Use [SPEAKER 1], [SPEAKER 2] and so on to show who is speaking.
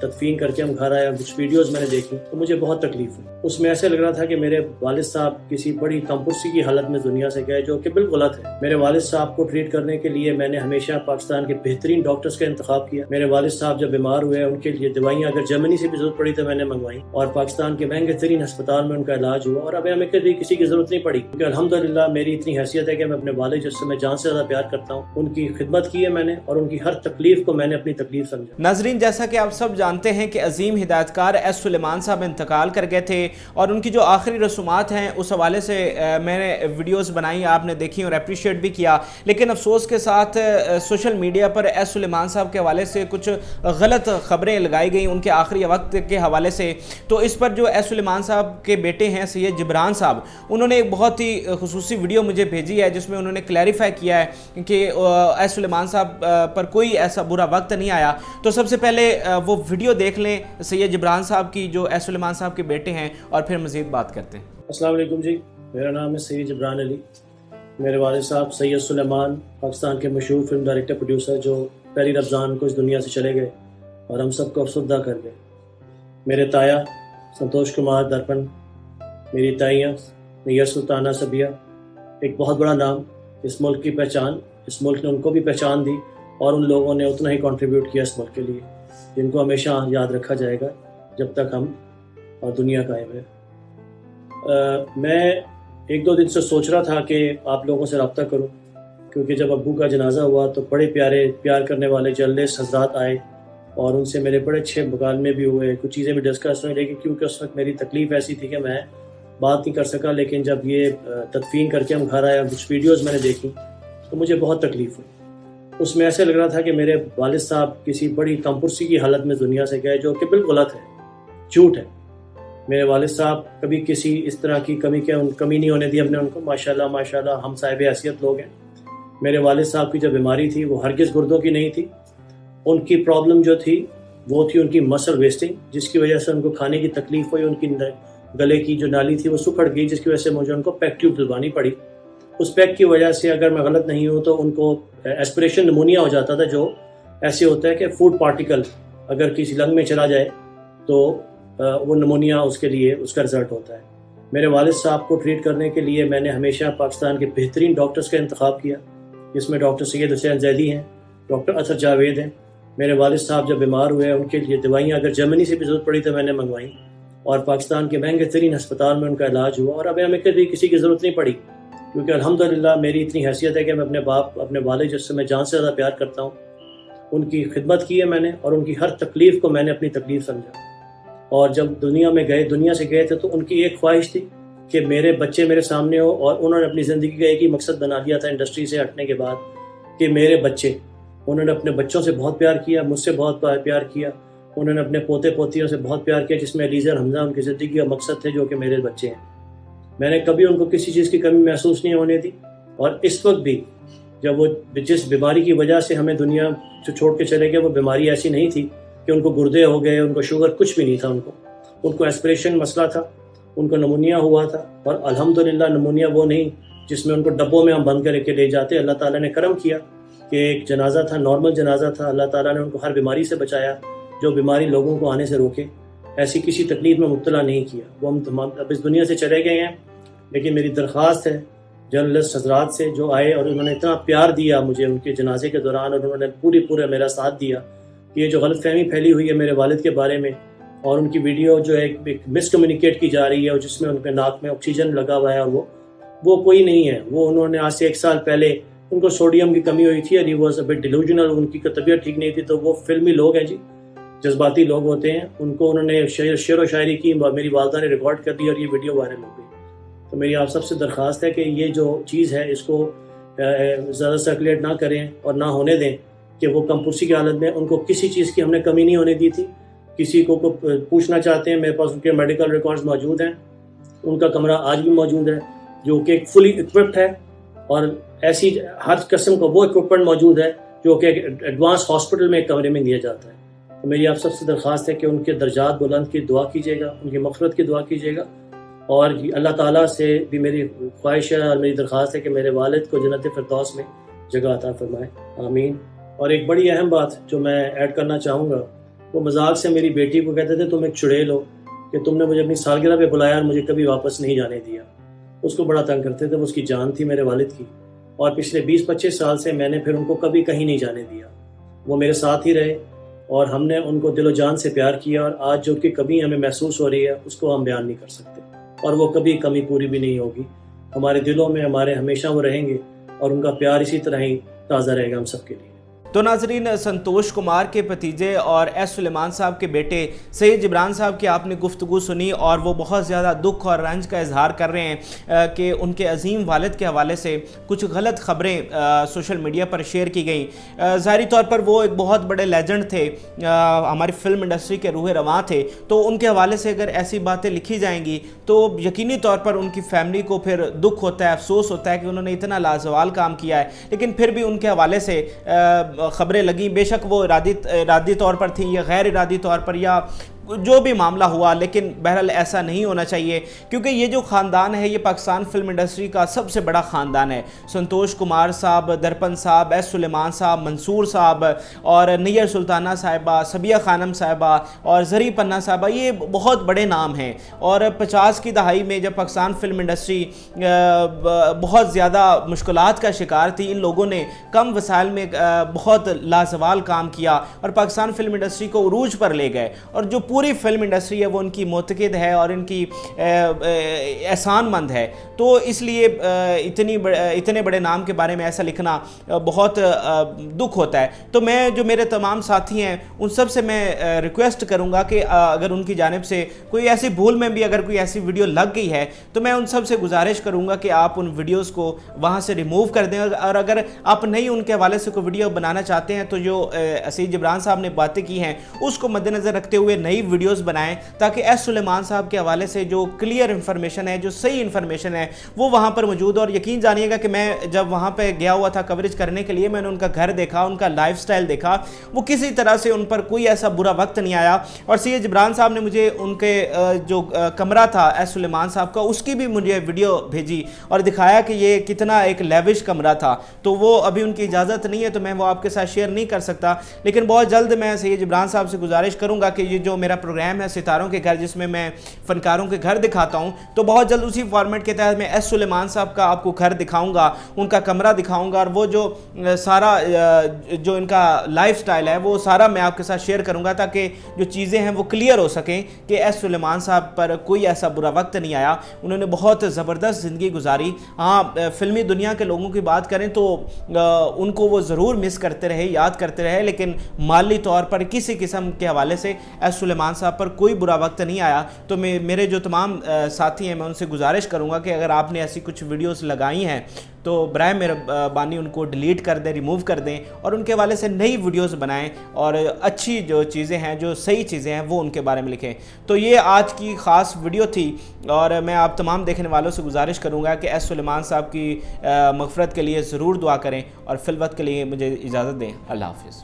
[SPEAKER 1] تدفین کر کے ہم گھر آئے، کچھ ویڈیوز میں نے دیکھی تو مجھے بہت تکلیف ہوئی۔ اس میں ایسے لگ رہا تھا کہ میرے والد صاحب کسی بڑی کم پرسی کی حالت میں دنیا سے گئے، جو کہ بالکل غلط ہے۔ میرے والد صاحب کو ٹریٹ کرنے کے لیے میں نے ہمیشہ پاکستان کے بہترین ڈاکٹرز کا انتخاب کیا۔ میرے والد صاحب جب بیمار ہوئے ان کے لیے دوائیاں اگر جرمنی سے بھی ضرورت پڑی تو میں نے منگوائی، اور پاکستان کے مہنگے ترین ہسپتال میں ان کا علاج ہوا، اور اب ہمیں کسی کی ضرورت نہیں پڑی، کیونکہ الحمدللہ میری اتنی حیثیت ہے کہ میں اپنے والد جس سے میں جان سے زیادہ پیار کرتا ہوں، ان کی خدمت کی ہے میں نے، اور ان کی ہر تکلیف کو میں نے اپنی تکلیف سمجھا۔
[SPEAKER 2] ناظرین، جیسا کہ آپ سب جانتے ہیں کہ عظیم ہدایتکار ایس سلیمان صاحب انتقال کر گئے تھے، اور ان کی جو آخری رسومات ہیں اس حوالے سے میں نے ویڈیوز بنائی، آپ نے دیکھی اور اپریشیٹ بھی کیا، لیکن افسوس کے ساتھ سوشل میڈیا پر ایس سلیمان صاحب کے حوالے سے کچھ غلط خبریں لگائی گئیں ان کے آخری وقت کے حوالے سے۔ تو اس پر جو ایس سلیمان صاحب کے بیٹے ہیں سید جبران صاحب، انہوں نے ایک بہت ہی خصوصی ویڈیو مجھے بھیجی ہے جس میں انہوں نے کلیریفائی کیا ہے کہ ایس سلیمان صاحب پر کوئی ایسا برا وقت نہیں آیا۔ تو سب سے پہلے وہ ویڈیو دیکھ لیں سید جبران صاحب کی جو ایس سلیمان صاحب کے بیٹے ہیں، اور پھر مزید بات کرتے ہیں۔
[SPEAKER 1] السلام علیکم جی، میرا نام ہے سید جبران علی۔ میرے والد صاحب سید سلیمان پاکستان کے مشہور فلم ڈائریکٹر پروڈیوسر جو پہلی رمضان کو اس دنیا سے چلے گئے اور ہم سب کو افسردہ کر گئے۔ میرے تایا سنتوش کمار درپن، میری تائیاں نییر سلطانہ سبیہ، ایک بہت بڑا نام، اس ملک کی پہچان، اس ملک نے ان کو بھی پہچان دی، اور ان لوگوں نے اتنا ہی کنٹریبیوٹ کیا اس ملک کے لیے، جن کو ہمیشہ یاد رکھا جائے گا جب تک ہم اور دنیا قائم ہے۔ میں ایک دو دن سے سوچ رہا تھا کہ آپ لوگوں سے رابطہ کروں، کیونکہ جب ابو کا جنازہ ہوا تو بڑے پیار کرنے والے جرنلسٹ حضرات آئے، اور ان سے میرے بڑے اچھے مکالمے بھی ہوئے، کچھ چیزیں بھی ڈسکس ہوئیں، لیکن کیونکہ اس وقت میری تکلیف ایسی تھی کہ میں بات نہیں کر سکا۔ لیکن جب یہ تدفین کر کے ہم گھر آئے، کچھ ویڈیوز میں نے دیکھی تو مجھے بہت تکلیف ہوئی۔ اس میں ایسے لگ رہا تھا کہ میرے والد صاحب کسی بڑی کم پرسی کی حالت میں دنیا سے گئے، جو کہ بالکل غلط ہے، جھوٹ ہے۔ میرے والد صاحب کبھی کسی اس طرح کی کمی نہیں ہونے دی ہم نے ان کو، ماشاءاللہ ہم صاحب حیثیت لوگ ہیں۔ میرے والد صاحب کی جو بیماری تھی وہ ہرگز گردوں کی نہیں تھی، ان کی پرابلم جو تھی وہ تھی ان کی مسل ویسٹنگ، جس کی وجہ سے ان کو کھانے کی تکلیف ہوئی، ان کی گلے کی جو نالی تھی وہ سکڑ گئی، جس کی وجہ سے مجھے ان کو پیک ٹیوب دلوانی پڑی۔ اس پیک کی وجہ سے اگر میں غلط نہیں ہوں تو ان کو ایسپریشن نمونیا ہو جاتا تھا، جو ایسے ہوتا ہے کہ فوڈ پارٹیکل اگر کسی لنگ میں چلا جائے تو وہ نمونیا اس کے لیے اس کا رزلٹ ہوتا ہے۔ میرے والد صاحب کو ٹریٹ کرنے کے لیے میں نے ہمیشہ پاکستان کے بہترین ڈاکٹرز کا انتخاب کیا، جس میں ڈاکٹر سید حسین زیدی ہیں، ڈاکٹر اطہر جاوید ہیں۔ میرے والد صاحب جب بیمار ہوئے ان کے لیے دوائیاں اگر جرمنی سے بھی ضرورت پڑی تو میں نے منگوائی، اور پاکستان کے مہنگے ترین ہسپتال میں ان کا علاج ہوا، اور اب ہمیں کسی کی ضرورت نہیں پڑی، کیونکہ الحمدللہ میری اتنی حیثیت ہے کہ میں اپنے والد جس سے میں جان سے زیادہ پیار کرتا ہوں، ان کی خدمت کی ہے میں نے، اور ان کی ہر تکلیف کو میں نے اپنی تکلیف سمجھا۔ اور جب دنیا سے گئے تھے تو ان کی ایک خواہش تھی کہ میرے بچے میرے سامنے ہو، اور انہوں نے اپنی زندگی کا ایک ہی مقصد بنا دیا تھا انڈسٹری سے ہٹنے کے بعد کہ میرے بچے، انہوں نے اپنے بچوں سے بہت پیار کیا، مجھ سے بہت پیار کیا، انہوں نے اپنے پوتے پوتیوں سے بہت پیار کیا، جس میں علیزہ اور حمزہ ان کی زندگی کا مقصد تھے، جو کہ میرے بچے ہیں۔ میں نے کبھی ان کو کسی چیز کی کمی محسوس نہیں ہونے دی، اور اس وقت بھی جب وہ جس بیماری کی وجہ سے ہمیں دنیا سے چھوڑ کے چلے گئے، وہ بیماری ایسی نہیں تھی کہ ان کو گردے ہو گئے، ان کو شوگر، کچھ بھی نہیں تھا، ان کو ایسپریشن مسئلہ تھا، ان کو نمونیا ہوا تھا، اور الحمدللہ نمونیا وہ نہیں جس میں ان کو ڈبوں میں ہم بند کر کے لے جاتے۔ اللہ تعالیٰ نے کرم کیا کہ ایک جنازہ تھا، نارمل جنازہ تھا، اللہ تعالیٰ نے ان کو ہر بیماری سے بچایا جو بیماری لوگوں کو آنے سے روکے، ایسی کسی تکلیف میں مبتلا نہیں کیا۔ وہ ہم اب اس دنیا سے چلے گئے ہیں، لیکن میری درخواست ہے جرنلسٹ حضرات سے جو آئے اور انہوں نے اتنا پیار دیا مجھے ان کے جنازے کے دوران، اور انہوں نے پورا میرا ساتھ دیا، کہ یہ جو غلط فہمی پھیلی ہوئی ہے میرے والد کے بارے میں، اور ان کی ویڈیو جو ایک مس کمیونیکیٹ کی جا رہی ہے، اور جس میں ان کے ناک میں آکسیجن لگا ہوا ہے، اور وہ کوئی نہیں ہے۔ وہ انہوں نے آج سے 1 سال پہلے ان کو سوڈیم کی کمی ہوئی تھی، اور he was a bit delusional, ان کی طبیعت ٹھیک نہیں تھی، تو وہ فلمی لوگ ہیں جی، جذباتی لوگ ہوتے ہیں، ان کو انہوں نے شعر و شاعری کی، میری والدہ نے ریکارڈ کر دی، اور یہ ویڈیو وائرل ہو گئی۔ تو میری آپ سب سے درخواست ہے کہ یہ جو چیز ہے اس کو زیادہ سرکولیٹ نہ کریں اور نہ ہونے دیں کہ وہ کم پرسی کی حالت میں، ان کو کسی چیز کی ہم نے کمی نہیں ہونے دی تھی۔ کسی کو پوچھنا چاہتے ہیں، میرے پاس ان کے میڈیکل ریکارڈز موجود ہیں، ان کا کمرہ آج بھی موجود ہے جو کہ فلی اکوپڈ ہے، اور ایسی ہر قسم کا وہ اکوپمنٹ موجود ہے جو کہ ایڈوانس ہاسپٹل میں ایک کمرے میں دیا جاتا ہے۔ تو میری آپ سب سے درخواست ہے کہ ان کے درجات بلند کی دعا کیجیے گا، ان کی مغفرت کی دعا کیجیے گا، اور اللہ تعالیٰ سے بھی میری خواہش ہے اور میری درخواست ہے کہ میرے والد کو جنت فردوس میں جگہ عطا فرمائے، آمین۔ اور ایک بڑی اہم بات جو میں ایڈ کرنا چاہوں گا وہ مذاق سے میری بیٹی کو کہتے تھے تم ایک چڑیل ہو کہ تم نے مجھے اپنی سالگرہ پہ بلایا اور مجھے کبھی واپس نہیں جانے دیا. اس کو بڑا تنگ کرتے تھے. وہ اس کی جان تھی میرے والد کی, اور پچھلے 20-25 سال سے میں نے پھر ان کو کبھی کہیں نہیں جانے دیا. وہ میرے ساتھ ہی رہے اور ہم نے ان کو دل و جان سے پیار کیا, اور آج جو کہ کمی ہمیں محسوس ہو رہی ہے اس کو ہم بیان نہیں کر سکتے, اور وہ کبھی کمی پوری بھی نہیں ہوگی. ہمارے دلوں میں ہمارے ہمیشہ وہ رہیں گے, اور ان کا پیار اسی طرح ہی تازہ رہے گا ہم سب کے لیے.
[SPEAKER 2] تو ناظرین, سنتوش کمار کے بھتیجے اور ایس سلیمان صاحب کے بیٹے سید جبران صاحب کی آپ نے گفتگو سنی, اور وہ بہت زیادہ دکھ اور رنج کا اظہار کر رہے ہیں کہ ان کے عظیم والد کے حوالے سے کچھ غلط خبریں سوشل میڈیا پر شیئر کی گئیں. ظاہری طور پر وہ ایک بہت بڑے لیجنڈ تھے, ہماری فلم انڈسٹری کے روح رواں تھے, تو ان کے حوالے سے اگر ایسی باتیں لکھی جائیں گی تو یقینی طور پر ان کی فیملی کو پھر دکھ ہوتا ہے, افسوس ہوتا ہے کہ انہوں نے اتنا لازوال کام کیا ہے. لیکن پھر بھی ان کے حوالے سے خبریں لگیں, بے شک وہ ارادی طور پر تھیں یا غیر ارادی طور پر یا جو بھی معاملہ ہوا, لیکن بہرحال ایسا نہیں ہونا چاہیے, کیونکہ یہ جو خاندان ہے یہ پاکستان فلم انڈسٹری کا سب سے بڑا خاندان ہے. سنتوش کمار صاحب, درپن صاحب, ایس سلیمان صاحب, منصور صاحب اور نیر سلطانہ صاحبہ, صبیہ خانم صاحبہ اور زری پنہ صاحبہ, یہ بہت بڑے نام ہیں. اور 50 کی دہائی میں جب پاکستان فلم انڈسٹری بہت زیادہ مشکلات کا شکار تھی, ان لوگوں نے کم وسائل میں بہت لازوال کام کیا اور پاکستان فلم انڈسٹری کو عروج پر لے گئے. اور جو پوری فلم انڈسٹری ہے وہ ان کی معتقد ہے اور ان کی احسان مند ہے. تو اس لیے اتنے بڑے نام کے بارے میں ایسا لکھنا بہت دکھ ہوتا ہے. تو میں جو میرے تمام ساتھی ہیں ان سب سے میں ریکویسٹ کروں گا کہ اگر ان کی جانب سے کوئی ایسی بھول میں بھی اگر کوئی ایسی ویڈیو لگ گئی ہے تو میں ان سب سے گزارش کروں گا کہ آپ ان ویڈیوز کو وہاں سے ریموو کر دیں. اور اگر آپ نہیں ان کے حوالے سے کوئی ویڈیو بنانا چاہتے ہیں تو جو سید جبران صاحب نے باتیں کی ہیں اس کو مد نظر رکھتے ہوئے نئی ویڈیوز بنائیں, تاکہ ایس سلیمان صاحب کے حوالے سے جو کلیئر انفارمیشن ہے, جو صحیح انفارمیشن ہے وہ وہاں پر موجود ہے. اور یقین جانیے گا کہ میں جب وہاں پہ گیا ہوا تھا کوریج کرنے کے لیے, میں نے ان کا گھر دیکھا, ان کا لائف سٹائل دیکھا, وہ کسی طرح سے ان پر کوئی ایسا برا وقت نہیں آیا. اور سید جبران صاحب نے مجھے ان کے جو کمرہ تھا ایس سلیمان صاحب کا, اس کی بھی مجھے ویڈیو بھیجی اور دکھایا کہ یہ کتنا ایک لیوش کمرہ تھا. تو وہ ابھی ان کی اجازت نہیں ہے تو میں وہ آپ کے ساتھ شیئر نہیں کر سکتا, لیکن بہت جلد میں سید جبران صاحب سے گزارش کروں گا کہ یہ جو میرا پروگرام ہے ستاروں کے گھر, جس میں میں فنکاروں کے گھر دکھاتا ہوں, تو بہت جلد اسی فارمیٹ کے تحت میں ایس سلیمان صاحب کا آپ کو گھر دکھاؤں گا, ان کا کمرہ دکھاؤں گا, اور وہ جو سارا جو ان کا لائف سٹائل ہے وہ سارا میں آپ کے ساتھ شیئر کروں گا, تاکہ جو چیزیں ہیں وہ کلیئر ہو سکیں کہ ایس سلیمان صاحب پر کوئی ایسا برا وقت نہیں آیا. انہوں نے بہت زبردست زندگی گزاری. ہاں, فلمی دنیا کے لوگوں کی بات کریں تو ان کو وہ ضرور مس کرتے رہے, یاد کرتے رہے, لیکن مالی طور پر کسی قسم کے حوالے سے ایس سلیمان صاحب پر کوئی برا وقت نہیں آیا. تو میرے جو تمام ساتھی ہیں میں ان سے گزارش کروں گا کہ اگر آپ نے ایسی کچھ ویڈیوز لگائی ہیں تو برائے مہربانی ان کو ڈیلیٹ کر دیں, ریموو کر دیں, اور ان کے حوالے سے نئی ویڈیوز بنائیں اور اچھی جو چیزیں ہیں, جو صحیح چیزیں ہیں وہ ان کے بارے میں لکھیں. تو یہ آج کی خاص ویڈیو تھی, اور میں آپ تمام دیکھنے والوں سے گزارش کروں گا کہ ایس سلیمان صاحب کی مغفرت کے لیے ضرور دعا کریں, اور فی الوقت کے لیے مجھے اجازت دیں. اللہ حافظ.